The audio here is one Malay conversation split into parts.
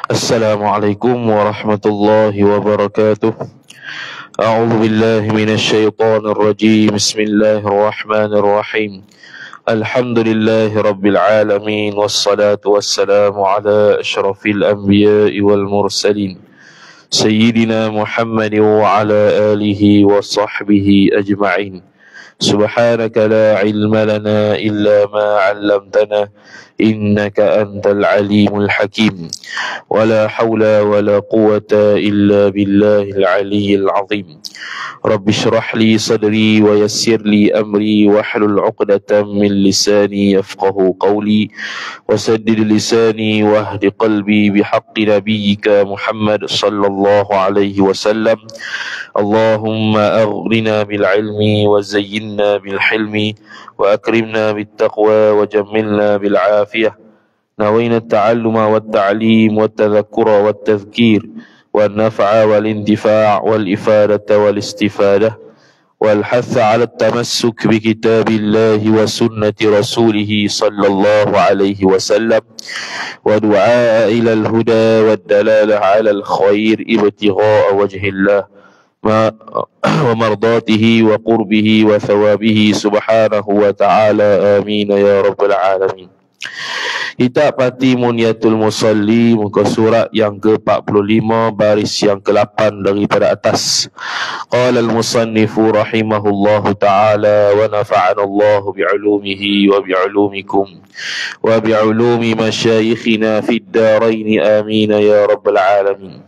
Assalamualaikum warahmatullahi wabarakatuh. A'udzu billahi minasy syaithanir rajim. Bismillahirrahmanirrahim. Alhamdulillahi rabbil alamin wassalatu wassalamu ala asyrafil anbiya'i wal mursalin sayyidina Muhammadin wa ala alihi wa sahbihi ajma'in. Subhanaka la ilma lana illa ma 'allamtana innaka antal alimul hakim. Wala hawla wala quwwata illa billahil aliyyil azim. Rabbi shrah li sadri wa yassir li amri wahlul 'uqdatam min lisani yafqahu qawli wasaddid lisani wahdi qalbi bihaqqi nabiyyika Muhammad sallallahu alaihi wasallam. Allahumma aghnina bil ilmi wa zayyinna bil hilmi wa akrimna bit taqwa wa jammilna bil afiyah. نوينا التعلم والتعليم والتذكر والتذكير والنفع والانتفاع والإفادة والاستفادة والحث على التمسك بكتاب الله وسنة رسوله صلى الله عليه وسلم ودعاء إلى الهدى والدلالة على الخير ابتغاء وجه الله ومرضاته وقربه وثوابه سبحانه وتعالى آمين يا رب العالمين. Kitab Patimuniyatul Musalli, muka surat yang ke-45, baris yang ke-8 daripada atas. Qala al-musannifu rahimahullahu ta'ala wa nafa'ana Allahu bi'ulumihi wa bi'ulumikum wa bi'ulumi masyayikhina fid darain amin ya rabbal alamin.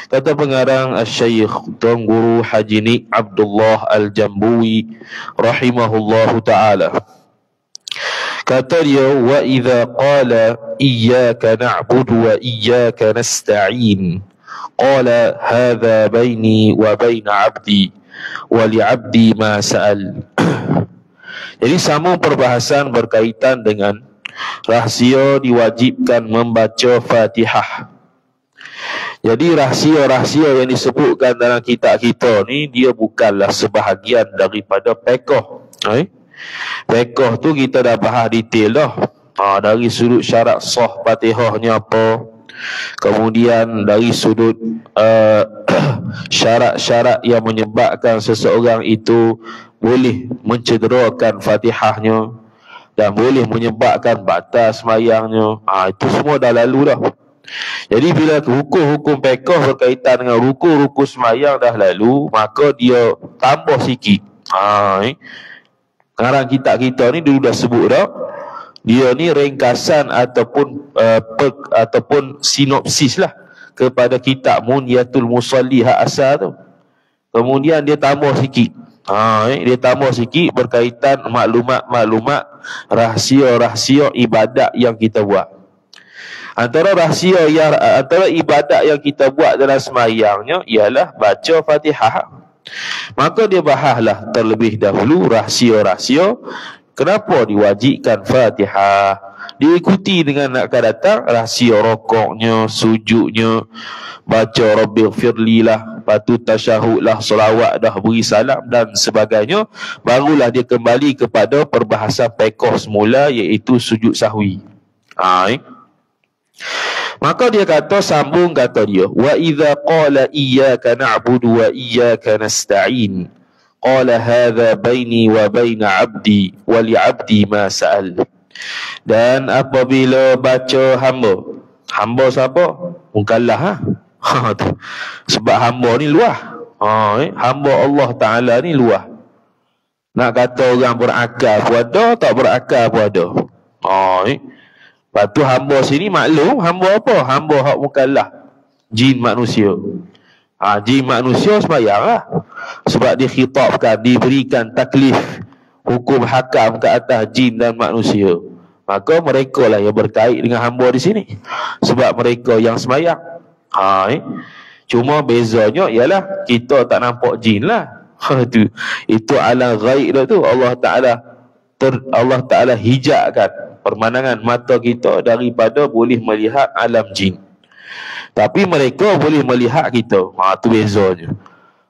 Kata pengarang Al-Syaikh Tuan Guru Haji Nik Abdullah Al-Jambuwi rahimahullahu ta'ala, kata dia, wa idza qala iyyaka na'budu wa iyyaka nasta'in qala hadha baini wa baina 'abdi wa li 'abdi ma sa'al. Jadi sambung perbahasan berkaitan dengan rahsia diwajibkan membaca Fatihah. Jadi rahsia-rahsia yang disebutkan dalam kitab kita ni, dia bukanlah sebahagian daripada fiqh. Fiqh tu kita dah bahas detail dah. Dari sudut syarat sah Fatihahnya apa, kemudian dari sudut syarat-syarat yang menyebabkan seseorang itu boleh mencederakan Fatihahnya dan boleh menyebabkan batal sembahyangnya. Itu semua dah lalu dah. Jadi bila hukum-hukum fiqh berkaitan dengan rukun-rukun sembahyang dah lalu, maka dia tambah sikit. Sekarang kitab kita ni dulu dah sebut dah, dia ni ringkasan ataupun sinopsis lah kepada kitab Muniyatul Musalli hak asal tu. Kemudian dia tambah sikit. Dia tambah sikit berkaitan maklumat-maklumat rahsia-rahsia ibadat yang kita buat. Antara ibadat yang kita buat dalam sembahyangnya ialah baca Fatihah. Maka dia bahaslah terlebih dahulu rahsia-rahsia kenapa diwajibkan Fatihah. Diikuti dengan nak datang rahsia rokoknya, sujudnya, baca Rabbighfirli lah, lepas tu tasyahud lah, selawat dah, beri salam dan sebagainya. Barulah dia kembali kepada perbahasan fiqh semula, iaitu sujud sahwi. Maka dia kata, sambung kata dia, wa idza qala iyyaka na'budu wa iyyaka nasta'in qala hadha baini wa baina 'abdi wa li 'abdi ma sa'al. Dan apabila baca hamba siapa? Mukallaf sebab hamba ni luah. Hamba Allah Ta'ala ni luah. Nak kata orang berakal pun ada, tak berakal pun ada. Lepas tu hamba sini maklum, hamba apa? Hamba hak mukallaf, jin manusia. Jin manusia sembahyang lah. Sebab dikhitabkan, diberikan taklif, hukum hakam ke atas jin dan manusia. Maka mereka lah yang berkait dengan hamba di sini, sebab mereka yang sembahyang. Cuma bezanya ialah kita tak nampak jin lah. Itu alam ghaib dah tu. Allah Ta'ala hijakkan permandangan mata kita daripada boleh melihat alam jin. Tapi mereka boleh melihat kita. Tu bezanya.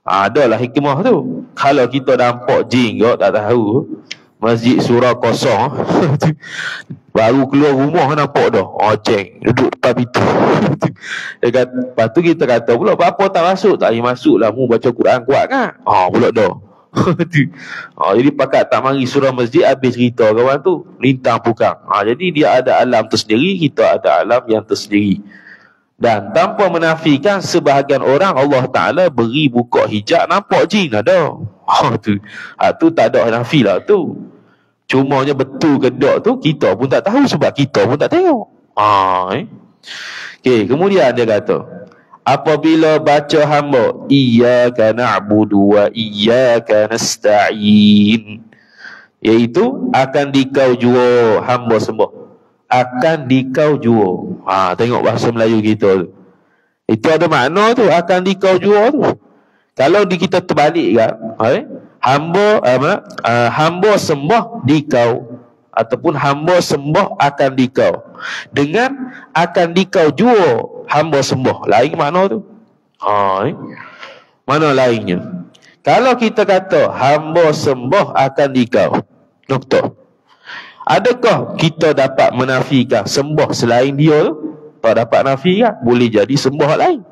Adalah hikmah tu. Kalau kita nampak jin kau tak tahu, masjid surau kosong. Baru keluar rumah nampak dah. Ceng duduk depan pintu. Dia kata, lepas tu kita kata pula, apa tak masuk? Tak boleh masuk lah, mu baca Quran kuat kan? Pula dah. Jadi pakat tak mari surau masjid, habis cerita kawan tu, lintang pukang. Jadi dia ada alam tersendiri, kita ada alam yang tersendiri. Dan tanpa menafikan, sebahagian orang Allah Ta'ala beri buka hijab, nampak jin ada. Tu tak ada nafi lah tu. Cumanya betul ke tak tu kita pun tak tahu, sebab kita pun tak tengok. Okey, kemudian dia kata, apabila baca hamba iyyaka na'budu wa iyyaka nasta'in, iaitu akan dikau jua hamba sembah, akan dikau jua. Tengok bahasa Melayu kita tu, itu ada makna tu, akan dikau jua tu. Kalau kita terbalik kan, hamba sembah dikau, ataupun hamba sembah akan dikau, dengan akan dikau jua hamba sembah, lain makna tu. Mana lainnya? Kalau kita kata hamba sembah akan dikau, nokta, adakah kita dapat menafikan sembah selain dia tu? Tak dapat nafikan. Boleh jadi sembah lain.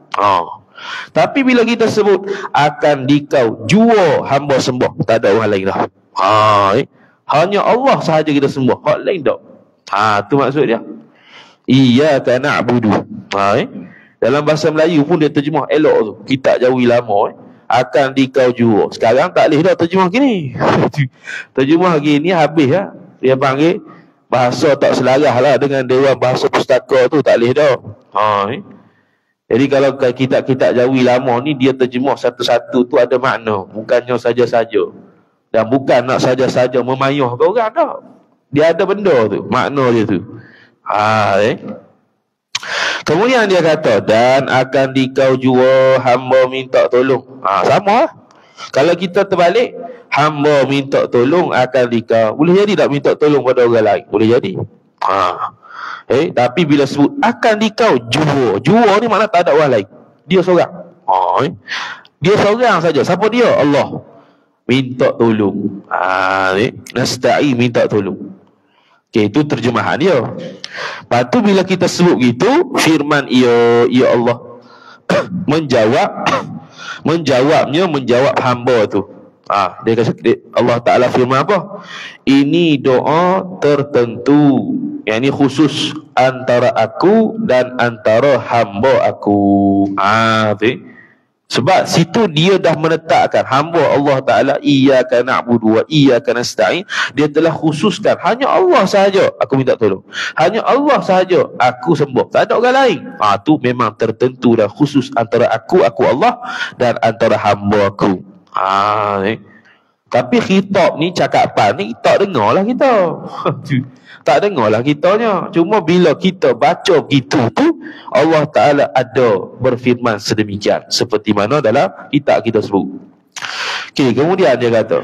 Tapi bila kita sebut akan dikau jua hamba sembah, tak ada orang lain dah. Hanya Allah sahaja kita sembah, hak lain tak. Tu maksud dia. Iyyaka na'budu. Dalam bahasa Melayu pun dia terjemah elok tu. Kitab Jawi lama akan dikau jua. Sekarang tak boleh dah terjemah gini. Terjemah gini habis lah. Dia panggil bahasa tak selarah lah dengan Dewan Bahasa Pustaka tu, tak boleh dah. Jadi kalau kitab-kitab Jawi lama ni, dia terjemah satu-satu tu ada makna, bukannya saja-saja. Dan bukan nak saja-saja memayuh ke orang tak. Dia ada benda tu, makna dia tu. Kemudian dia kata, dan akan dikau jua hamba minta tolong. Sama lah. Kalau kita terbalik, hamba minta tolong akan dikau, boleh jadi tak minta tolong pada orang lain? Boleh jadi. Tapi bila sebut akan dikau jua ni makna tak ada orang lain, dia seorang. Dia seorang saja. Siapa dia? Allah. Minta tolong. Nasta'in, minta tolong. Itu terjemahan dia. Lepas tu bila kita sebut gitu, firman ya Allah menjawab hamba tu. Dia kata, Allah Ta'ala firman apa? Ini doa tertentu, yang ini khusus antara aku dan antara hamba aku. Sebab situ dia dah menetapkan hamba Allah Ta'ala iyyaka na'budu wa iyyaka nasta'in. Dia telah khususkan hanya Allah sahaja aku minta tolong, hanya Allah sahaja aku sembah, tak ada orang lain. Tu memang tertentu dah, khusus antara aku Allah dan antara hamba aku. Tapi khitab ni, cakapan ni tak dengar lah kita. Tak dengar lah kitanya. Cuma bila kita baca gitu tu, Allah Ta'ala ada berfirman sedemikian, seperti mana dalam kitab kita sebut. Kemudian dia kata,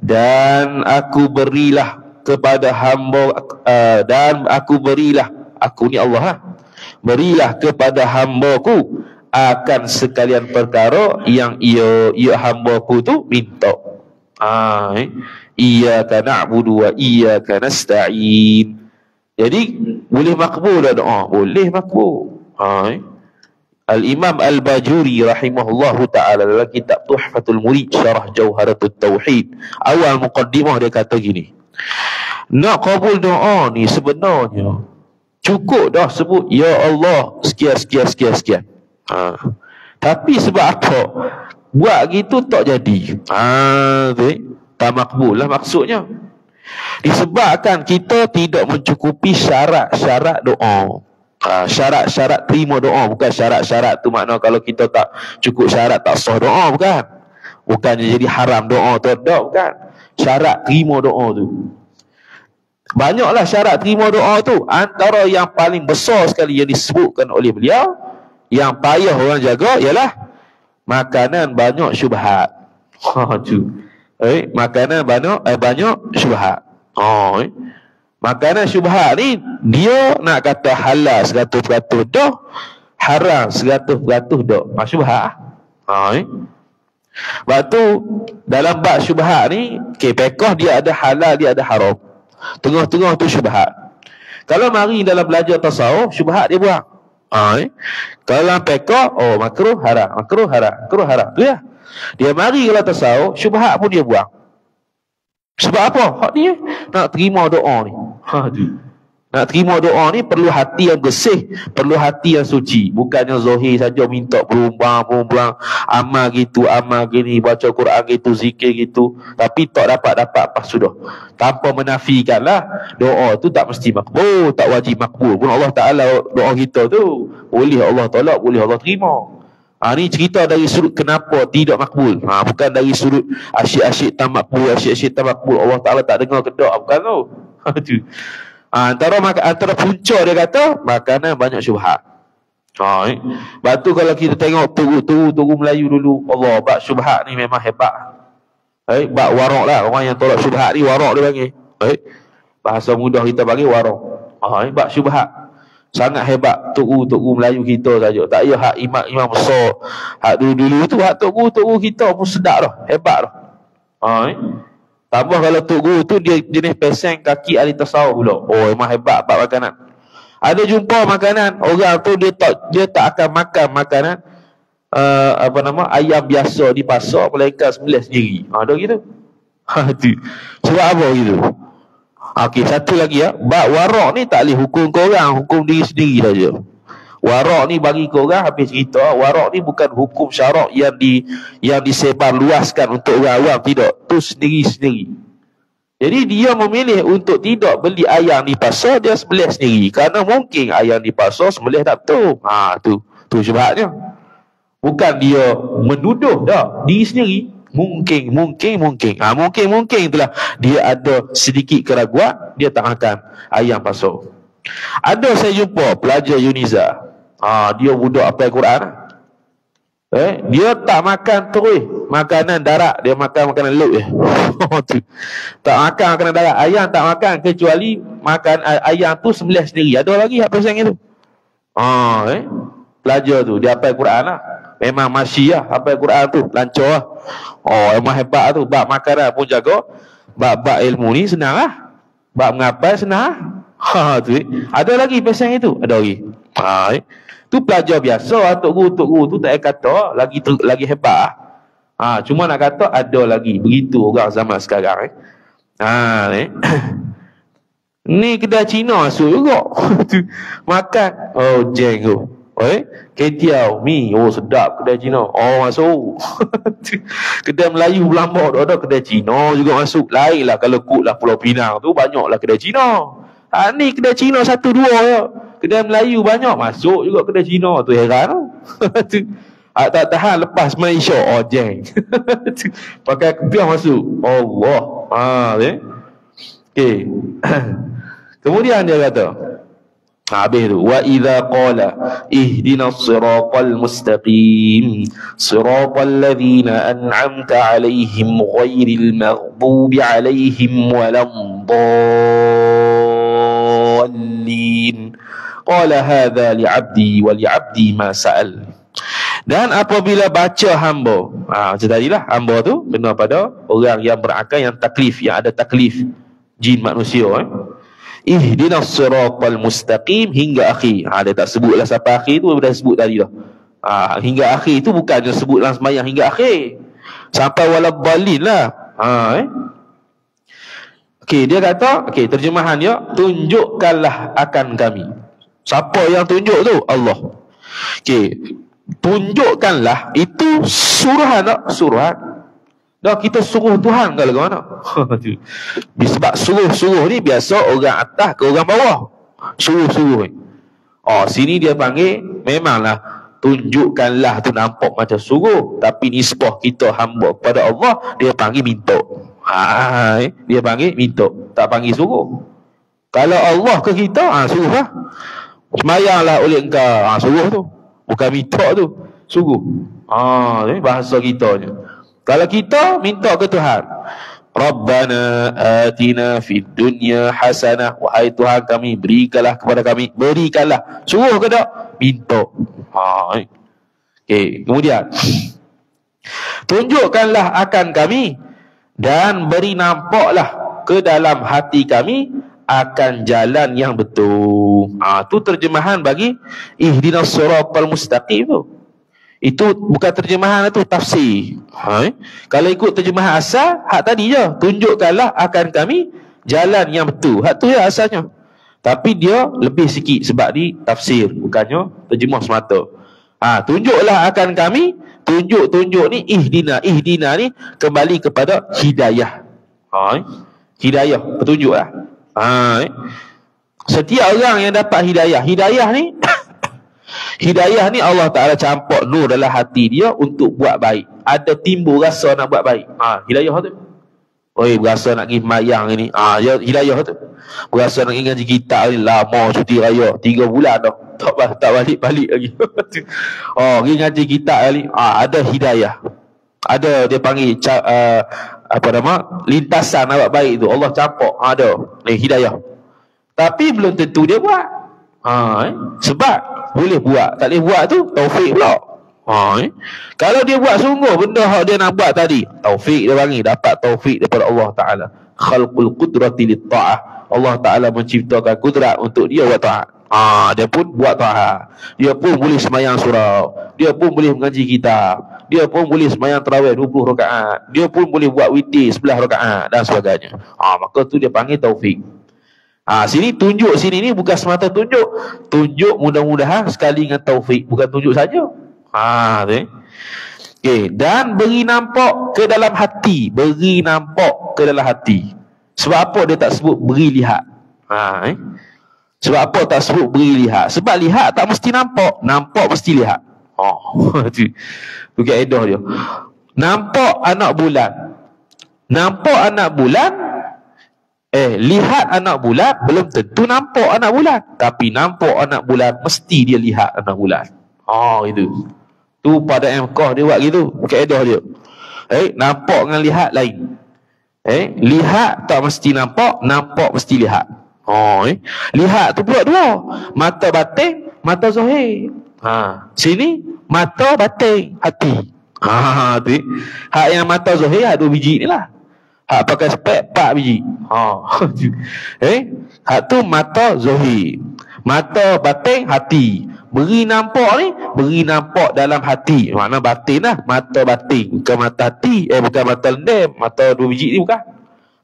dan aku berilah kepada hamba, dan aku berilah, aku ni Allah lah, berilah kepada hambaku akan sekalian perkara yang ia hambaku tu minta. Iyyaka na'budu wa iyyaka nasta'in. Jadi boleh makbul doa, boleh makbul. Al-Imam Al-Bajuri rahimahullahu ta'ala dalam kitab Tuhfatul Murid Syarah Jauharatut Tauhid, awal muqaddimah dia kata gini, nak kabul doa ni sebenarnya cukup dah sebut ya Allah sekian. Tapi sebab apa buat gitu tak jadi, tak makbul lah maksudnya. Disebabkan kita tidak mencukupi syarat-syarat doa. Syarat-syarat terima doa, bukan syarat-syarat tu makna kalau kita tak cukup syarat tak sah doa, bukannya jadi haram doa tu, bukan. Syarat terima doa tu banyaklah. Syarat terima doa tu antara yang paling besar sekali yang disebutkan oleh beliau, yang payah orang jaga, ialah makanan banyak syubhat. Makanan banyak syubhat. Makanan syubhat ni dia nak kata halal 100% dah, haram 100% dah. Syubhat. Sebab tu dalam bab syubhat ni, fiqh dia ada halal, dia ada haram. Tengah-tengah tu syubhat. Kalau mari dalam belajar tasawuf, syubhat dia buang. Kalau dalam fiqh, makruh haram, makruh haram, makruh haram. Tu ya. Dia mari kalau tasawuf, syubhat pun dia buang. Sebab apa? Hak ni nak terima doa ni. Tu. Nak terima doa ni perlu hati yang bersih, perlu hati yang suci. Bukannya zahir saja minta berumbang, amal gitu, amal gini, baca Quran gitu, zikir gitu, tapi tak dapat pas sudah. Tanpa menafikanlah doa tu tak mesti makbul, tak wajib makbul. Pun Allah Taala doa kita tu boleh Allah tolak, boleh Allah terima. Ni cerita dari sudut kenapa tidak makbul. Bukan dari sudut asyik-asyik tak makbul, asyik-asyik tak makbul. Allah Taala tak dengar ke tak, bukan tu. Tu. Antara punca dia kata makanan banyak syubhat. Lepas tu kalau kita tengok turu Melayu dulu, Allah, bab syubhat ni memang hebat. Bab warak lah, orang yang tolak syubhat ni warak dia panggil. Bahasa mudah kita panggil warak. Bab syubhat sangat hebat turu Melayu kita saja. Tak payah hak imam besar, hak dulu tu, hak turu kita pun sedap dah, hebat dah. Tambah kalau tok guru tu dia jenis peseng kaki ahli tasawuf pula. Memang hebat bab makanan. Ada jumpa makanan, orang tu dia tak akan makan makanan ayam biasa di pasar, melainkan sembelih sendiri. Ada gitu. Tu. Sebab apa gitu? Okey, satu lagi ya. Bab warak ni tak boleh hukum korang, hukum diri sendiri saja. Warak ni bagi korang habis cerita, warak ni bukan hukum syarak yang disebar luaskan untuk orang awam, tidak. Tu sendiri-sendiri. Jadi dia memilih untuk tidak beli ayam di pasar, dia sembelih sendiri. Kerana mungkin ayam di pasar sembelih tak betul. Tu sebabnya. Bukan dia menuduh dah diri sendiri. Mungkin. Mungkin itulah dia ada sedikit keraguan, dia tak makan ayam pasar. Ada saya jumpa pelajar Uniza. Dia budak apa Quran. Dia tak makan terus makanan darat, dia makan makanan laut je. Tak makan makanan darat, ayam tak makan kecuali makan ayam tu sembelih sendiri. Ada lagi apa pasang itu? Pelajar tu dia hafal Quran lah. Memang masih lah hafal Quran tu, lancar lah. Memang hebat tu. Bab makanan pun jaga. Bab ilmu ni senang lah. Bab menghafal senang lah. Tu. Ada lagi pasang itu? Ada lagi. Tu pelajar biasa. Tok guru tu tak kata lagi hebat lah. Cuma nak kata ada lagi. Begitu orang zaman sekarang. Ni kedai Cina masuk juga. Makan. Jeng tu. Ketiau, mi, sedap kedai Cina. Masuk. Kedai Melayu Belambak ada kedai Cina juga masuk. Lain lah kalau kut lah Pulau Pinang tu banyaklah kedai Cina. Ni kedai Cina 1-2 je. Kedai Melayu banyak masuk juga kedai Cina tu, heran tu. Tak tahan lepas Malaysia. Jeng. Pakai kepiah masuk. Allah. Okey. Kemudian dia kata, habis tu, wa idza qala ihdinas siratal mustaqim siratal ladzina an'amta 'alaihim ghairil maghdubi 'alaihim waladdallin qala hadza li'abdi wa li'abdi ma sa'al. Dan apabila baca hamba, macam tadilah, hamba tu kena pada orang yang berakal, yang taklif, yang ada taklif jin manusia. Ihdinas siratal mustaqim hingga akhir. Dia tak sebutlah sampai akhir tu, dah sebut tadi dah. Hingga akhir tu bukannya sebut dalam sembahyang hingga akhir. Sampai waladdallin lah. Okey, dia kata, terjemahan dia, tunjukkanlah akan kami. Siapa yang tunjuk tu? Allah. Okey, tunjukkanlah itu suruhan tak? Suruhan. Dah kita suruh Tuhan ke mana? Sebab suruh ni biasa orang atas ke orang bawah. Suruh ni. Sini dia panggil, memanglah tunjukkanlah tu nampak macam suruh, tapi nisbah kita hamba kepada Allah, dia panggil minta. Dia panggil minta, tak panggil suruh. Kalau Allah ke kita, suruh lah. Semayanglah oleh engkau, suruh tu. Bukan minta tu, suruh. Bahasa kita je. Kalau kita minta ke Tuhan, Rabbana atina fid dunya hasanah, wahai Tuhan kami, berikanlah kepada kami, berikanlah. Suruh ke tak? Minta. Okey, kemudian Tunjukkanlah akan kami dan beri nampaklah ke dalam hati kami akan jalan yang betul. Tu terjemahan bagi ihdinas siratal mustaqim tu. Itu bukan terjemahan, itu tafsir. Kalau ikut terjemahan asal, hak tadi je, tunjukkanlah akan kami jalan yang betul. Hak tu ya asalnya. Tapi dia lebih sikit sebab di tafsir, bukannya terjemah semata. Tunjuklah akan kami, tunjuk ni ihdina ni kembali kepada hidayah. Hidayah, petunjuk lah. Setiap orang yang dapat hidayah ni hidayah ni Allah Ta'ala campak nur dalam hati dia untuk buat baik. Ada timbul rasa nak buat baik. Hidayah tu. Berasa nak pergi mayang ni. Hidayah tu. Berasa nak pergi ngaji kitab ni. Lama cuti raya. 3 bulan dah. Tak balik lagi. Pergi ngaji kitab ni. Ada hidayah. Ada dia panggil lintasan nak buat baik tu. Allah campak. Ada. Ni hidayah. Tapi belum tentu dia buat. Sebab boleh buat, tak boleh buat tu taufik pula. Kalau dia buat sungguh benda yang dia nak buat tadi, taufik dia bagi, dapat taufik daripada Allah Ta'ala. Khalqul qudrati lit ta'ah. Allah Ta'ala menciptakan kudrat untuk dia buat ta'at. Dia pun buat ta'at. Dia pun boleh sembahyang surau. Dia pun boleh mengaji kitab. Dia pun boleh sembahyang tarawih 20 rakaat. Dia pun boleh buat witir 11 rakaat dan sebagainya. Maka tu dia panggil taufik. Sini tunjuk sini ni bukan semata tunjuk. Tunjuk mudah-mudahan sekali dengan taufik, bukan tunjuk saja. Dan beri nampak ke dalam hati. Beri nampak ke dalam hati. Sebab apa dia tak sebut beri lihat? Sebab apa tak sebut beri lihat? Sebab lihat tak mesti nampak. Nampak mesti lihat. Tu kaedah dia. Nampak anak bulan. Nampak anak bulan. Lihat anak bulan belum tentu nampak anak bulan. Tapi nampak anak bulan mesti dia lihat anak bulan. Itu. Tu pada MK dia buat gitu. Kaedah dia. Nampak dengan lihat lain. Lihat tak mesti nampak, nampak mesti lihat. Lihat tu pula dua. Mata batin, mata zahir. Sini mata batin, hati. Tu. Hak yang mata zahir ada 2 biji ni lah. Hak pakai spek 4 biji. Hak tu mata zahir. Mata batin, hati. Beri nampak ni, beri nampak dalam hati. Makna batin lah. Mata batin, bukan mata hati. Bukan mata lendem. Mata 2 biji ni bukan.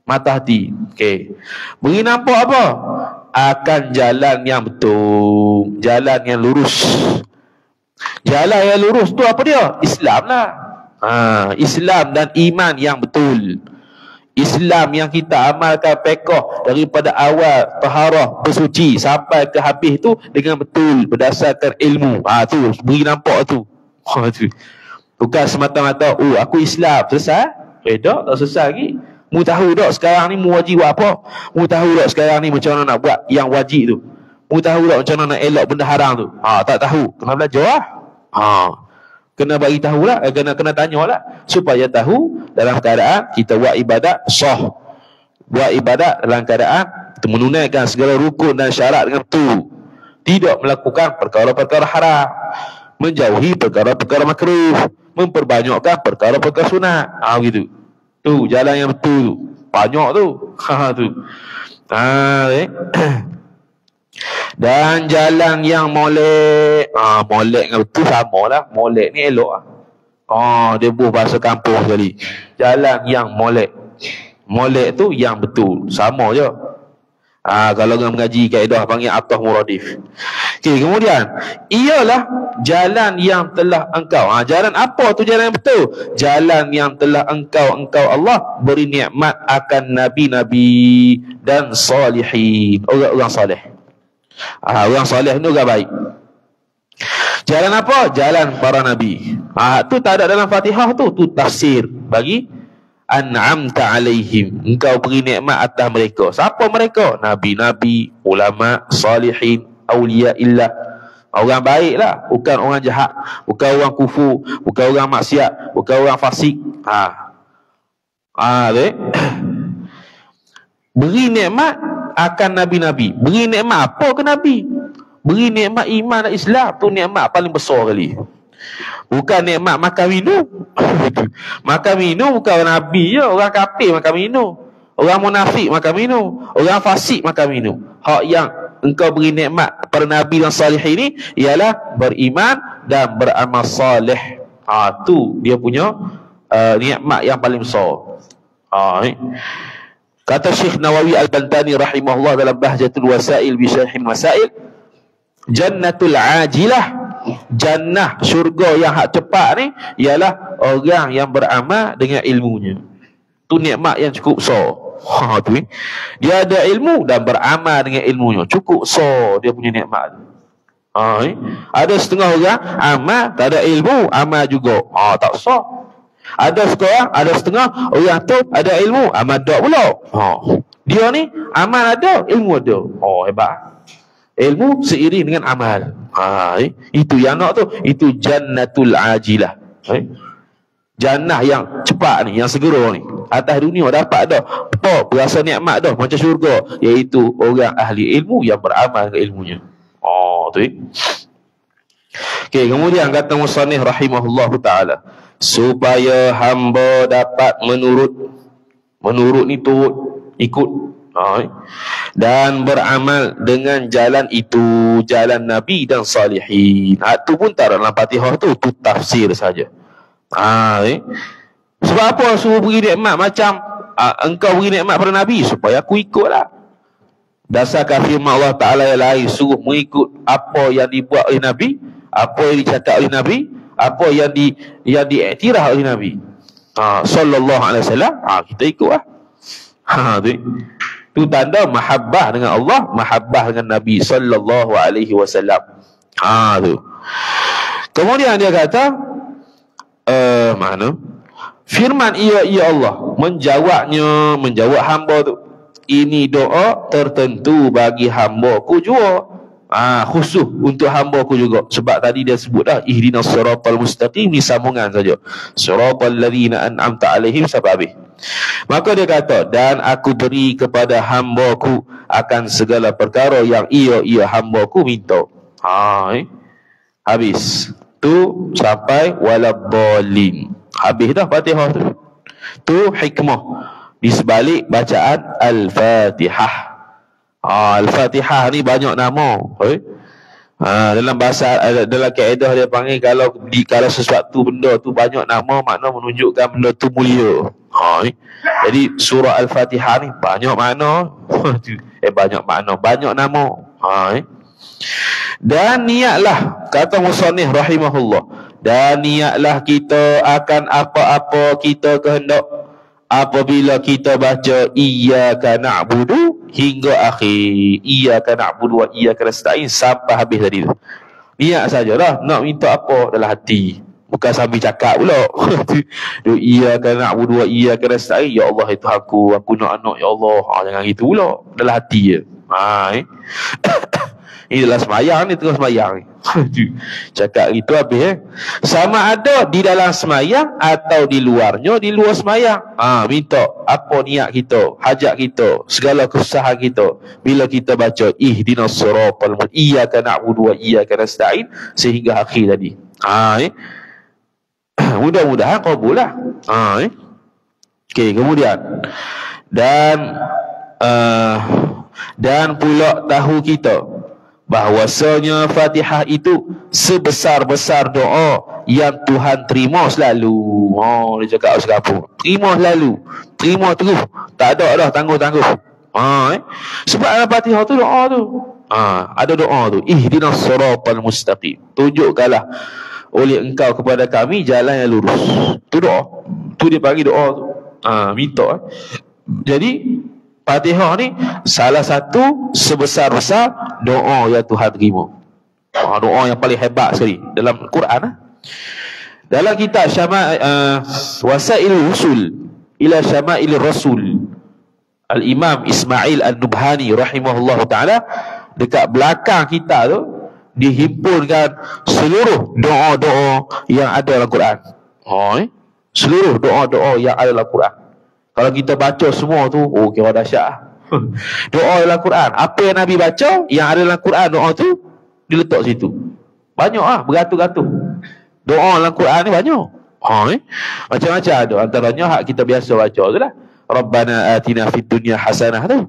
Mata hati. Beri nampak apa? Akan jalan yang betul. Jalan yang lurus. Jalan yang lurus tu apa dia? Islam lah. Islam dan iman yang betul. Islam yang kita amalkan fiqh daripada awal taharah bersuci sampai ke habis tu dengan betul berdasarkan ilmu. Tu beri nampak tu. Bukan semata-mata aku Islam selesai. Tak selesai lagi. Mu tahu tak sekarang ni mu wajib buat apa? Mu tahu tak sekarang ni macam mana nak buat yang wajib tu? Mu tahu tak macam mana nak elak benda haram tu? Tak tahu. Kena belajar lah. Kena bagi tahu lah, kena tanya lah supaya tahu dalam keadaan kita buat ibadat sah, buat ibadat dalam keadaan menunaikan segala rukun dan syarat dengan betul, tidak melakukan perkara-perkara haram, menjauhi perkara-perkara makruh, memperbanyakkan perkara-perkara sunat. Gitu. Tu jalan yang betul tu. Banyak tu. Tu. Dan jalan yang molek. Molek dengan betul sama lah. Molek ni elok lah. Dia buh bahasa kampung sekali. Jalan yang molek. Molek tu yang betul. Sama je. Kalau orang mengaji kaedah panggil atah muradif. Kemudian ialah jalan yang telah engkau. Jalan apa tu jalan yang betul? Jalan yang telah engkau Allah beri nikmat akan nabi-nabi dan salihin. Orang-orang salih. Orang salih ni orang baik. Jalan apa? Jalan para nabi. Tu tak ada dalam Fatihah tu. Tu tafsir bagi an'amta alaihim. Engkau beri nikmat atas mereka. Siapa mereka? Nabi-nabi, ulama, salihin, awliya illah. Orang baik lah. Bukan orang jahat. Bukan orang kufur. Bukan orang maksiat. Bukan orang fasik. Beri nikmat akan nabi-nabi. Beri nikmat apa ke nabi? Beri nikmat iman dan Islam. Tu nikmat paling besar kali. Bukan nikmat makan minum. Makan minum bukan orang Nabi je, orang kafir makan minum, orang munafik makan minum, orang fasik makan minum. Hak yang engkau beri nikmat kepada Nabi dan Salihin ini ialah beriman dan beramal salih. Tu dia punya nikmat yang paling besar. Kata Syekh Nawawi Al-Bantani rahimahullah dalam Bahjatul Wasail bi Syarhil Masail, jannatul ajilah, jannah syurga yang hak cepat ni ialah orang yang beramal dengan ilmunya. Tu nikmat yang cukup besar. Dia ada ilmu dan beramal dengan ilmunya, cukup besar dia punya nikmat. Ada setengah orang amal tak ada ilmu, amal juga tak sah. Ada setengah orang tu ada ilmu, amal tak pula. Dia ni amal ada, ilmu ada. Hebat. Ilmu seiring dengan amal. Itu yang nak tu, itu jannatul ajilah. Jannah yang cepat ni, yang segera ni. Atas dunia dapat dah. Berasa nikmat dah macam syurga, iaitu orang ahli ilmu yang beramal dengan ilmunya. Tu. Okey, kemudian kata musannif rahimahullahu taala, supaya hamba dapat menurut ni turut ikut dan beramal dengan jalan itu, jalan Nabi dan Salihin. Itu pun tak dalam Fatihah tu tafsir saja. Sebab apa suruh beri nikmat macam engkau beri nikmat pada Nabi? Supaya aku ikutlah. Dasarkan firman Allah Ta'ala yang lain, suruh mengikut apa yang dibuat oleh Nabi, apa yang dicakap oleh Nabi, apa yang diiktiraf oleh Nabi sallallahu alaihi wasallam. Kita ikutlah. Tu tanda mahabbah dengan Allah, mahabbah dengan Nabi sallallahu alaihi wasallam. Tu. Kemudian dia kata mana? Firman ya Allah menjawab hamba tu. Ini doa tertentu bagi hamba-Ku juga. Khusus untuk hamba-Ku juga. Sebab tadi dia sebut dah, ihdinas siratal mustaqim, ni sambungan saja. Siratal ladzina an'amta alaihim sampai habis. Maka dia kata, dan aku beri kepada hamba-Ku akan segala perkara yang ia hamba-Ku minta. Habis. Tu sampai waladhdallin. Habis dah Fatihah tu. Tu hikmah di sebalik bacaan Al-Fatihah. Al-Fatihah ni banyak nama. Dalam bahasa, dalam kaedah dia panggil, kalau sesuatu benda tu banyak nama, makna menunjukkan benda tu mulia. Jadi surah Al-Fatihah ni banyak makna. Banyak nama. Dan niatlah, kata musannif rahimahullah, dan niatlah kita akan apa-apa kita kehendak apabila kita baca iyyaka na'budu hingga akhir iyyaka na'budu wa iyyaka nasta'in sampai habis tadi tu. Niat sajalah nak minta apa dalam hati, bukan sambil cakap pula. Iyyaka na'budu wa iyyaka nasta'in, ya Allah itu aku nak anak ya Allah. Jangan gitu pula, dalam hati je. Ini dalam semayang ni, terus semayang ni. Cakap gitu habis. Sama ada di dalam semayang atau di luarnya, di luar semayang. Minta apa niat kita, hajat kita, segala kesusahan kita bila kita baca ihdinas siratal mustaqim, iyyaka na'budu wa iyyaka nasta'in sehingga akhir tadi. Mudah-mudahan qabul lah. Okey, kemudian dan pula tahu kita bahwasanya Fatihah itu sebesar-besar doa yang Tuhan terima selalu. Dia cakap apa? Terima selalu, terima terus, tak ada dah tangguh-tangguh. Sebab dalam Fatihah tu doa tu. Ada doa tu, ihdinas siratal mustaqim, tunjukkanlah oleh engkau kepada kami jalan yang lurus. Tu doa. Tu dia panggil doa tu. Minta. Jadi Fatihah ni salah satu sebesar-besar doa yang Tuhan terima. Doa yang paling hebat sekali dalam Quran. Dalam kitab Wasail Usul ila Syama'il Rasul, Al-Imam Ismail An-Nubhani rahimahullah ta'ala, dekat belakang kita tu dihimpunkan seluruh doa-doa yang ada dalam Quran. Seluruh doa-doa yang ada dalam Quran. Kalau kita baca semua tu, kira dahsyat. Doa dalam Quran, apa yang Nabi baca, yang ada dalam Quran, doa tu diletak situ. Banyak beratus-ratus. Doa dalam Quran ni banyak. Macam-macam ada. Antaranya hak kita biasa baca tu lah. Rabbana atina fid dunya hasanah tu.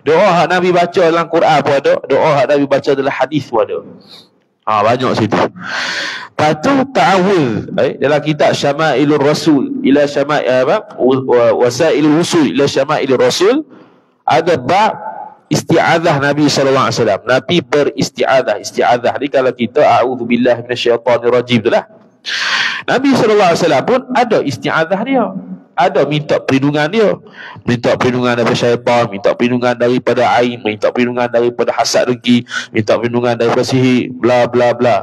Doa hak Nabi baca dalam Quran pun ada. Doa hak Nabi baca dalam hadis pun ada. Banyak situ. Lepas tu ta'awudz dalam kitab Syama'ilur Rasul ila Wasailul Wusul ila Syama'ilur Rasul ada bab isti'adzah Nabi sallallahu alaihi wasallam. Nabi beristi'adzah. Isti'adzah ni kalau kita a'udzubillahi minasyaitonir rajim itulah. Nabi sallallahu alaihi wasallam pun ada isti'adzah dia. Ada minta perlindungan dia. Minta perlindungan daripada syaitan, minta perlindungan daripada ain, minta perlindungan daripada hasad dengki, minta perlindungan daripada sihir, bla bla bla.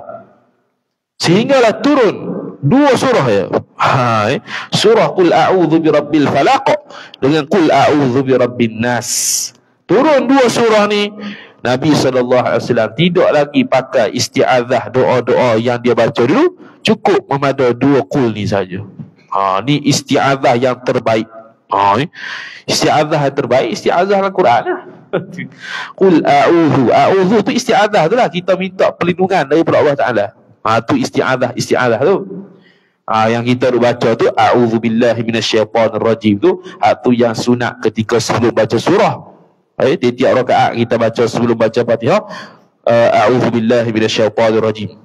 Sehinggalah turun 2 surah ya. Surah Qul a'udzu birabbil falaq dengan Qul a'udzu birabbin nas. Turun 2 surah ni, Nabi SAW tidak lagi pakai isti'adzah, doa-doa yang dia baca dulu, cukup memada 2 Qul ni saja. Ni isti'adzah yang terbaik. Isti'adzah yang terbaik, isti'adzah Al-Quran lah. Qul a'udzu. A'udzu tu isti'adzah tu lah. Kita minta perlindungan daripada Allah Ta'ala. Tu isti'adzah tu. Yang kita baca tu a'udzubillahi minasyaitonir rajim tu. Tu yang sunat ketika sebelum baca surah. Tiap rakaat kita baca sebelum baca Fatihah, a'udzubillahi minasyaitonir rajim.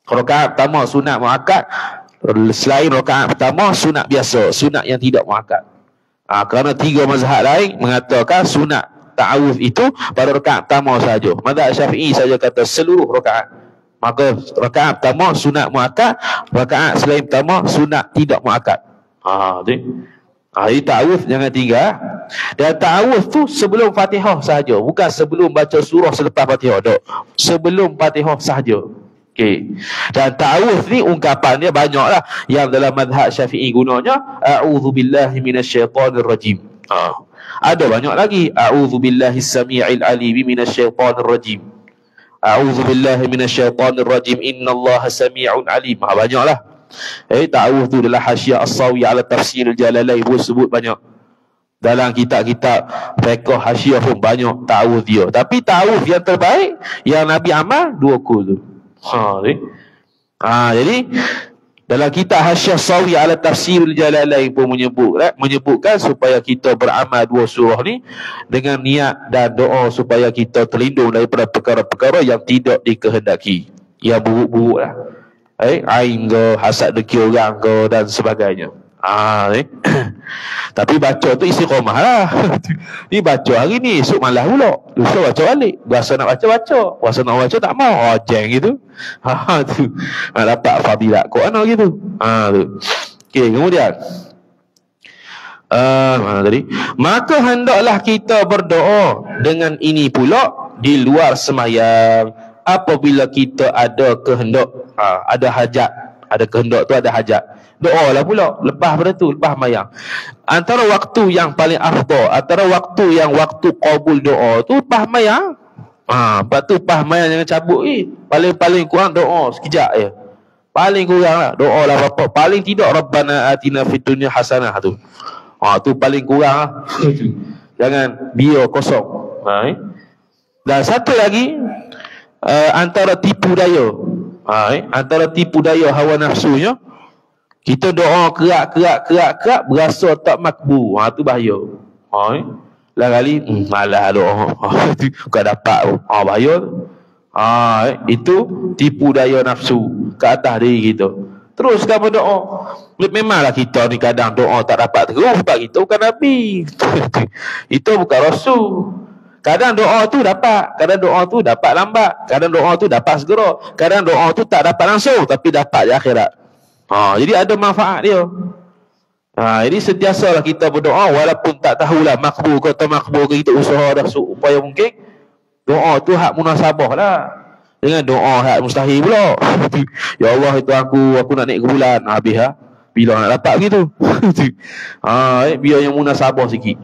Rakaat pertama sunat muakkad. Selain rakaat pertama sunat biasa, sunat yang tidak muakkad. Kerana 3 mazhab lain mengatakan sunat ta'awudz itu pada rakaat pertama saja. Mazhab Syafi'i saja kata seluruh rakaat. Maka rakaat pertama sunat muakkad, rakaat selain pertama sunat tidak muakkad. Jadi ta'awudz jangan tinggal. Dan ta'awudz tu sebelum Fatihah saja, bukan sebelum baca surah selepas Fatihah. Sebelum Fatihah saja. Dan ta'awudz ni ungkapan dia banyaklah. Yang dalam mazhab Syafi'i gunanya a'udzubillahi minasyaitonir rajim. Ada banyak lagi. A'udzubillahis samii'il alim minasyaitonir rajim. A'udzubillahi minasyaitonir rajim. Innallaha samii'un alim. Banyaklah. Ta'awudz tu adalah Hasyiah As-Sawi ala Tafsiril Jalalain pun sebut banyak. Dalam kitab-kitab fiqh Hasyiah pun banyak ta'awudz dia. Tapi ta'awudz yang terbaik yang Nabi amal 2 Qul tu. Jadi dalam kitab Hasyiah Sawi ala Tafsirul Jalalain pun menyebutkan supaya kita beramal 2 surah ni dengan niat dan doa supaya kita terlindung daripada perkara-perkara yang tidak dikehendaki, yang buruk-buruk lah. Ain ke, hasad dengki orang ke dan sebagainya. Tapi baca tu istiqamah lah. Ni baca hari ni, esok malah pula, lusa baca balik. Berasa nak baca, berasa nak baca tak mau. Jeng gitu. Tu dapat fadilat kok ana gitu. Tu. Kemudian mana tadi? Maka hendaklah kita berdoa dengan ini pula di luar sembahyang apabila kita ada kehendak, ada hajat. Ada kehendak tu ada hajat. Doa lah pula lepas pada tu, lepas mayang. Antara waktu yang paling afdal, antara waktu yang waktu qabul doa tu lepas mayang. Lepas tu lepas mayang jangan cabut paling kurang doa sekejap je. Paling kurang lah doa lah apa. Paling tidak Rabbana atina fid dunya hasanah tu. Tu paling kurang lah. Jangan biar kosong. Dan satu lagi, antara tipu daya. Antara tipu daya hawa nafsunya, kita doa kerak berasa tak makbul. Tu bahaya. Lain kali malah doa bukan dapat pun. Bahaya tu. Itu tipu daya nafsu ke atas diri kita. Teruskan berdoa. Memanglah kita ni kadang doa tak dapat terus sebab kita bukan Nabi. Itu bukan Rasul. Kadang doa tu dapat, kadang doa tu dapat lambat, kadang doa tu dapat segera, kadang doa tu tak dapat langsung tapi dapat di akhirat. Jadi ada manfaat dia. Jadi sentiasalah kita berdoa walaupun tak tahulah makbul ke tak makbul ke, kita usaha dah supaya mungkin. Doa tu hak munasabah lah. Jangan doa hak mustahil pula. Ya Allah itu aku nak naik ke bulan. Habis lah. Bila nak dapat begitu. Biar yang munasabah sikit.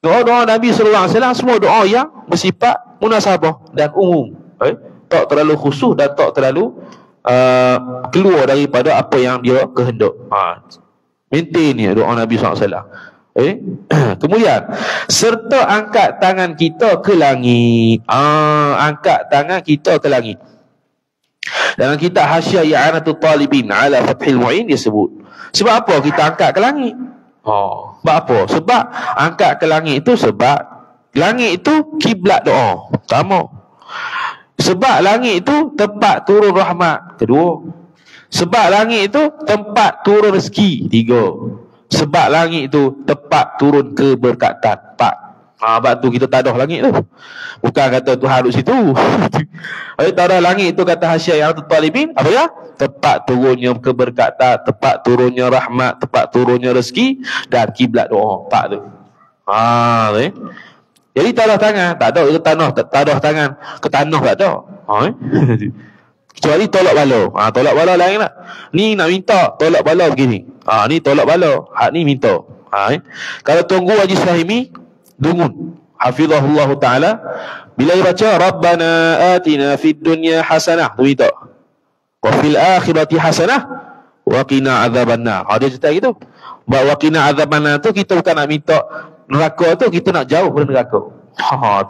Doa-doa Nabi SAW semua doa yang bersifat munasabah dan umum. Tak terlalu khusus dan tak terlalu keluar daripada apa yang dia kehendak. Maintain ni doa Nabi SAW. Kemudian serta angkat tangan kita ke langit. Angkat tangan kita ke langit. Dalam kitab Hasyiah I'anatul Talibin ala Fathil Mu'in dia sebut. Sebab apa kita angkat ke langit? Sebab apa? Sebab angkat ke langit itu sebab langit itu kiblat doa. Pertama. Sebab langit itu tempat turun rahmat. Kedua. Sebab langit itu tempat turun rezeki. Tiga. Sebab langit itu tempat turun keberkatan. Empat. Sebab tu kita tadah langit tu. Bukan kata Tuhan duduk situ. Kalau tadah langit itu kata Hasyiah I'anatul Talibin, apa ya? Tempat turunnya keberkatan, tempat turunnya rahmat, tempat turunnya rezeki dan kiblat doa. Empat tu. Jadi tadah tangan, tak ada ke tanah, tadah tangan ke tanah tak ada. Kecuali tolak bala. Tolak bala lain tak? Ni nak minta tolak bala begini. Ni tolak bala, hak ni minta. Kalau Tunggu Haji Sahimi Dungun hafizahullah taala bila dia baca Rabbana atina fid dunya hasanah, tu minta. Wa fil akhirati hasanah wa qina adzabannar. Dia cerita gitu. Wa qina adzabannar tu kita bukan nak minta neraka tu, kita nak jauh dari neraka.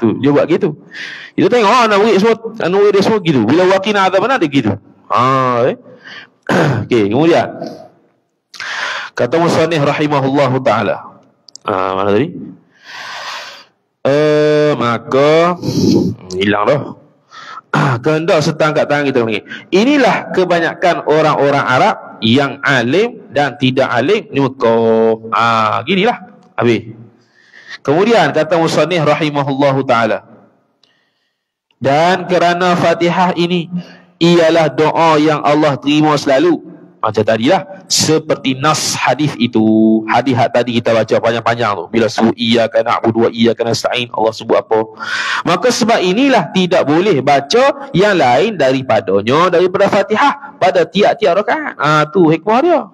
Tu dia buat gitu. Kita tengok nak beri semua anu dia semua gitu. Bila wa qina adzabannar dia gitu. Okey, kemudian kata musannif rahimahullahu taala. Mana tadi? Maka hilang dah. Kehendak serta angkat tangan kita lagi. Inilah kebanyakan orang-orang Arab yang alim dan tidak alim di Mekah. Ginilah. Habis. Kemudian kata musannif rahimahullahu taala. Dan kerana Fatihah ini ialah doa yang Allah terima selalu. Macam tadilah, seperti nas hadis itu. Hadis tadi kita baca panjang-panjang tu. Bila sebut iyyaka na'budu wa iyyaka nasta'in, Allah sebut apa? Maka sebab inilah tidak boleh baca yang lain daripada Fatihah pada tiap-tiap rakaat. Tu hikmah dia.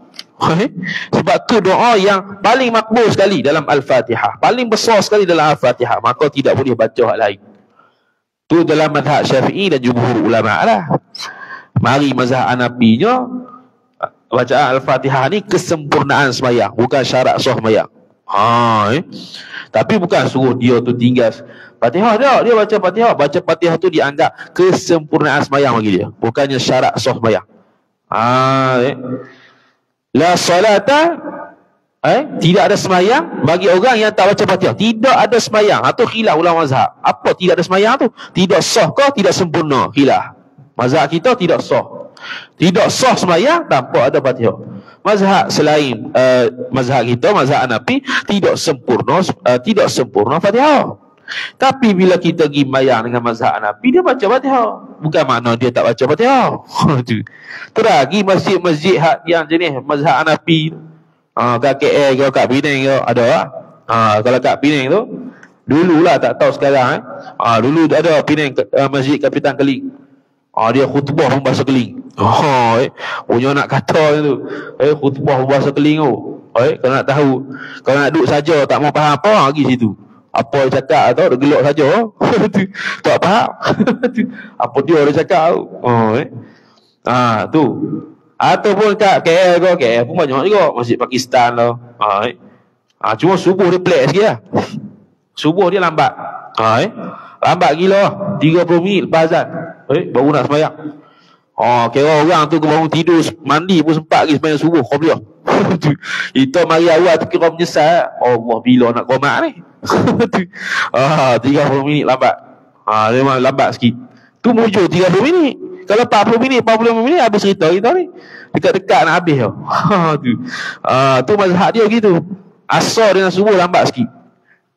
Sebab tu doa yang paling makbul sekali dalam Al-Fatihah, paling besar sekali dalam Al-Fatihah. Maka tidak boleh baca hal lain. Tu dalam mazhab Syafi'i dan jumhur ulama lah. Mari mazhab Hanafinya, bacaan Al-Fatihah ni kesempurnaan sembahyang, bukan syarat sah sembahyang. Tapi bukan suruh dia tu tinggal Fatihah dia baca Fatihah. Baca Fatihah tu dianggap kesempurnaan sembahyang bagi dia, bukannya syarat sah sembahyang. La salata, tidak ada sembahyang bagi orang yang tak baca Fatihah. Tidak ada sembahyang. Atau khilaf ulama mazhab. Apa tidak ada sembahyang tu? Tidak sah ke tidak sempurna? Khilaf. Mazhab kita tidak sah. Tidak sah sembahyang tanpa ada Fatihah. Mazhab selain mazhab kita, mazhab Hanafi, tidak sempurna Fatihah. Tapi bila kita pergi sembahyang dengan mazhab Hanafi, dia baca Fatihah. Bukan makna dia tak baca Fatihah. Teragi masjid-masjid yang jenis mazhab Hanafi, kat KL ke kat Penang ke ada lah. Kalau kat Penang tu dululah, tak tahu sekarang dulu ada Penang masjid Kapitan Keling. Dia khutbah pun bahasa Keling. Punya nak kata tu. Khutbah pun bahasa Keling tu. Kalau nak tahu, kalau nak duduk saja tak mau faham apa, pergi situ. Apa dia cakap atau dia gelak saja. Tak faham. Apa dia cakap tu. Tu. Ataupun kat KL ke, KL pun banyak juga masjid Pakistan lah. Cuma subuh dia pelik sikit lah. Subuh dia lambat. Lambat gila lah. 30 minit lepas azan. Baru nak sembahyang. Kira orang tu bangun tidur, mandi pun sempat lagi sembahyang subuh. Kau biar. Itu mari awal tu kira menyesal. Allah, bila nak qomat ni? 30 minit lambat. Dia memang lambat sikit. Tu mujur 30 minit. Kalau 40 minit habis cerita kita ni. Dekat-dekat nak habis tau. Tu mazhab dia gitu. Asar dengan subuh lambat sikit.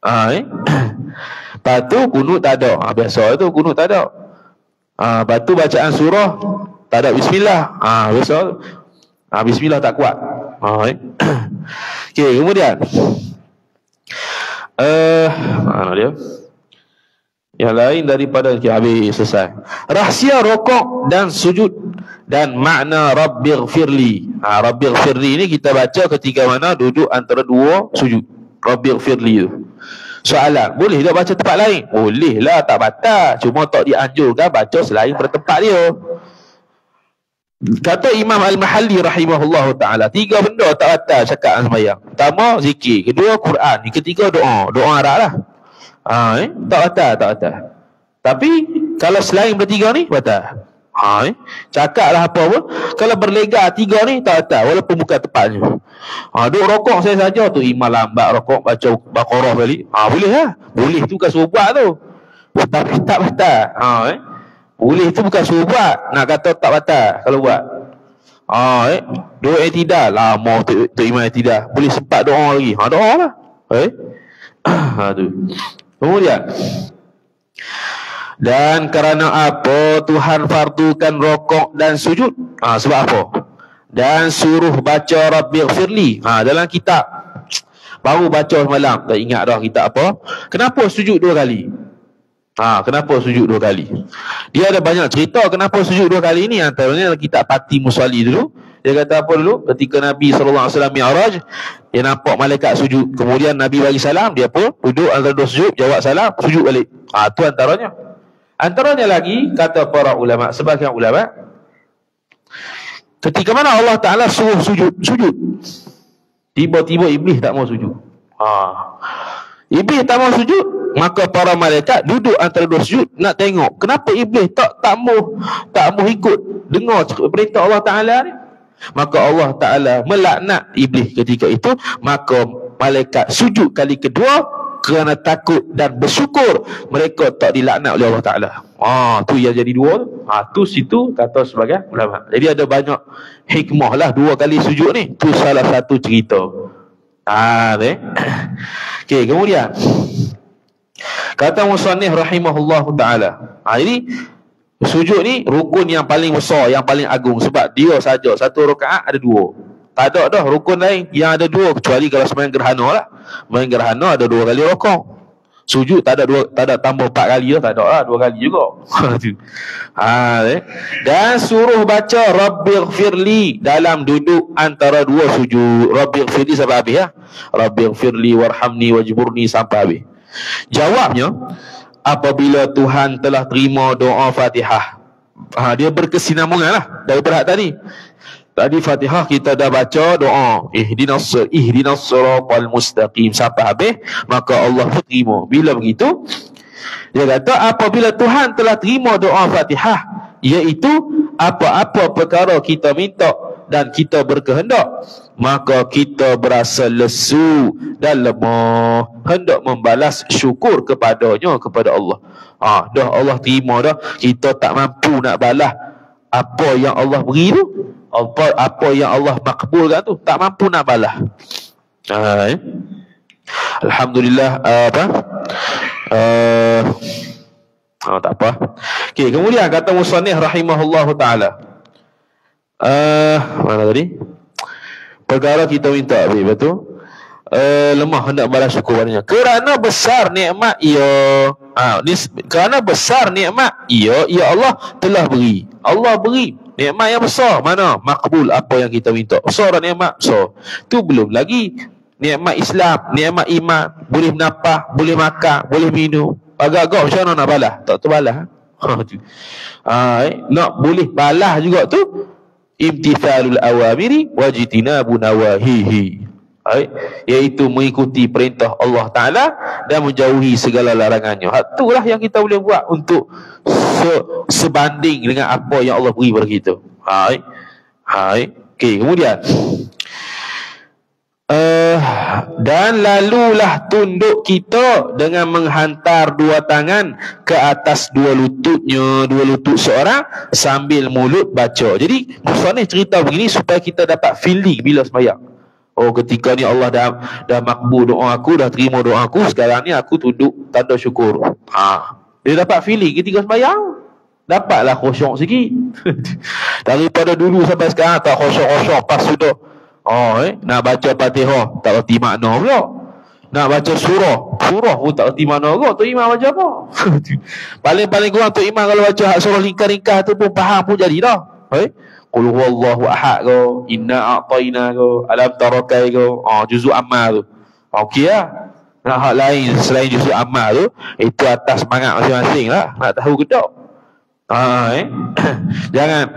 Lepas tu kunut tak ada. Biasa tu kunut tak ada. Lepas tu bacaan surah tak ada bismillah. Biasa bismillah tak kuat. Okey, kemudian mana dia? Yang lain daripada habis selesai. Rahsia rokok dan sujud dan makna Rabbighfirli. Rabbighfirli ni kita baca ketika mana duduk antara dua sujud. Rabbighfirli tu. Soalan, boleh tak baca tempat lain? Boleh lah, tak batal. Cuma tak dianjurkan baca selain pada tempat dia. Kata Imam Al-Mahalli rahimahullah ta'ala, 3 benda tak batal cakap sembahyang. Pertama, zikir. Kedua, Quran. Ketiga, doa. Doa Arab lah. Tak batal. Tapi kalau selain bertiga ni, batal. Cakaplah apa-apa. Kalau berlega tiga ni tak, walaupun bukan tepatnya. Duk rokok saya saja tu, imam lambat rokok baca Baqarah balik. Boleh lah. Boleh tu bukan suruh buat tu. Tapi tak batal. Boleh tu bukan suruh buat. Nak kata tak batal kalau buat. Doa i'tidal. Lama tu imam i'tidal. Boleh sempat doa lagi. Doa lah. Tu. Kemudian, dan kerana apa Tuhan fardukan rokok dan sujud? Sebab apa? Dan suruh baca Rabbighfirli. Dalam kitab baru baca semalam, tak ingat dah kitab apa. Kenapa sujud 2 kali? Kenapa sujud 2 kali? Dia ada banyak cerita kenapa sujud 2 kali ni. Antaranya dalam kitab Pati Musalli dulu. Dia kata apa dulu? Ketika Nabi SAW Mi'raj, dia nampak malaikat sujud. Kemudian Nabi bagi salam, dia pun duduk antara 2 sujud, jawab salam, sujud balik. Tu antaranya. Antaranya lagi, kata para ulama, sebagian ulama, ketika mana Allah Ta'ala suruh sujud, tiba-tiba Iblis tak mau sujud. Iblis tak mau sujud, maka para malaikat duduk antara 2 sujud nak tengok kenapa Iblis tak mau ikut dengar perintah Allah Ta'ala ni. Maka Allah Ta'ala melaknat Iblis ketika itu. Maka malaikat sujud kali kedua kerana takut dan bersyukur mereka tak dilaknat oleh Allah Ta'ala. Tu yang jadi 2 tu. Situ kata sebagai ulama. Jadi ada banyak hikmah lah 2 kali sujud ni. Tu salah satu cerita. Okey, kemudian kata musannif rahimahullahu ta'ala, jadi sujud ni rukun yang paling besar, yang paling agung. Sebab dia saja satu rakaat ada 2. Tak ada dah rukun lain yang ada 2, kecuali kalau sembahyang gerhana lah. Sembahyang gerhana ada 2 kali rukuk. Sujud tak ada tambah 4 kali dah, tak ada lah, 2 kali juga. Dan suruh baca Rabbighfirli dalam duduk antara 2 sujud. Rabbighfirli sampai habis ya. Rabbighfirli warhamni wajburni sampai habis. Jawabnya, apabila Tuhan telah terima doa Fatihah, dia berkesinambungan lah daripada tadi. Tadi Fatihah kita dah baca doa ihdinas siratal mustaqim sampai habis, maka Allah pun terima. Bila begitu, dia kata apabila Tuhan telah terima doa Fatihah, iaitu apa-apa perkara kita minta dan kita berkehendak, maka kita berasa lesu dan lemah, hendak membalas syukur kepadanya, kepada Allah. Dah Allah terima dah, kita tak mampu nak balas apa yang Allah beri tu, apa yang Allah makbulkan tu, tak mampu nak balas. Alhamdulillah. Tak apa. Okey, kemudian kata musannif rahimahullahu taala, mana tadi? Perkara kita minta betul. Lemah hendak balas syukur padanya. Kerana besar nikmat kerana besar nikmat ya Allah telah beri. Allah beri nikmat yang besar. Mana? Makbul apa yang kita minta. Besar nikmat besar. Tu belum lagi nikmat Islam, nikmat iman, boleh menapah, boleh makan, boleh minum. Agak-agak macam mana nak balas? Tak terbalas. Nak boleh balas juga tu imtithalul awamiri wajtinabu nawahihi, iaitu mengikuti perintah Allah Ta'ala dan menjauhi segala larangannya. Itulah yang kita boleh buat untuk sebanding dengan apa yang Allah beri kepada kita. Okey, kemudian dan lalulah tunduk kita dengan menghantar 2 tangan ke atas 2 lututnya, 2 lutut seorang sambil mulut baca. Jadi musannif cerita begini supaya kita dapat feeling bila sembahyang. Ketika ni Allah dah makbul doa aku, dah terima doa aku, sekarang ni aku tunduk tanda syukur. Dia dapat feeling ketika sembahyang, dapatlah khusyuk sikit. Daripada dulu sampai sekarang tak khusyuk-khusyuk, pas sudah nak baca Fatihah tak reti makna pula, nak baca surah pun tak reti makna pula. Tok Imam baca apa? Paling-paling kurang Tok Imam kalau baca surah ringkas-ringkas tu pun faham pun jadi dah. Qul huwallahu ahad ko, inna a'tayna ko, alam tarakai ko, juzuk amal tu. Okey lah. Nak hak lain selain juzuk amal tu, itu atas semangat masing-masing lah. Nak tahu ke tak? Jangan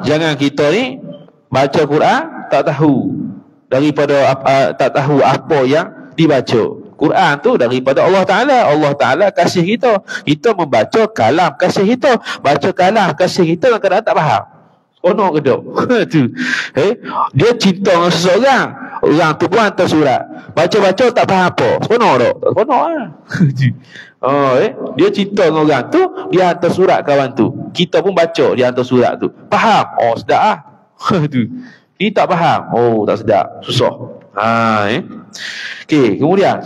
jangan kita ni baca Quran tak tahu daripada tak tahu apa yang dibaca. Quran tu daripada Allah Ta'ala. Allah Ta'ala kasih kita. Kita membaca kalam kasih kita. Baca kalam kasih kita, kadang-kadang tak faham. Seronok ke tak? Tu. Dia cinta dengan seseorang. Orang tu pun hantar surat. Baca-baca tak faham apa. Seronok tak? Tak seronok lah. Dia cinta dengan orang tu, dia hantar surat kawan tu. Kita pun baca, dia hantar surat tu. Faham? Oh, sedap lah. Tu. Ini tak faham. Oh, tak sedap. Susah. Okey, kemudian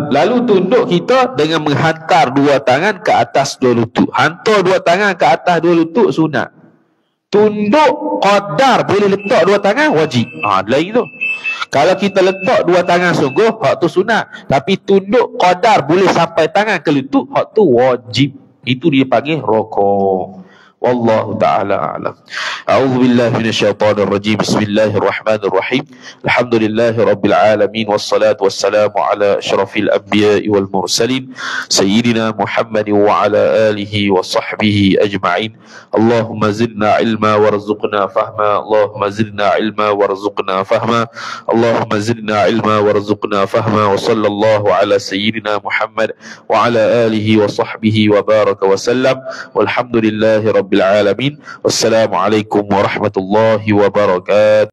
lalu tunduk kita dengan menghantar dua tangan ke atas dua lutut. Hantar dua tangan ke atas dua lutut sunat. Tunduk qadar boleh letak dua tangan wajib. Lain tu. Kalau kita letak dua tangan sungguh, hak tu sunat. Tapi tunduk qadar boleh sampai tangan ke lutut, hak tu wajib. Itu dia panggil rukuk. Wallahu ta'ala a'lam. A'udzu billahi minasyaitonir rajim. Bismillahirrahmanirrahim. Alhamdulillahi rabbil alamin wassalatu wassalamu ala asyrafil anbiya'i wal mursalin sayyidina Muhammadin wa ala alihi wa sahbihi ajma'in. Allahumma zidna ilma warzuqna fahma. Allahumma zidna ilma warzuqna fahma. Allahumma zidna ilma warzuqna fahma. Wa sallallahu ala sayyidina Muhammad wa ala alihi wa sahbihi wa baraka wa sallam. Walhamdulillahi rabbil alamin. Wassalamualaikum warahmatullahi wabarakatuh.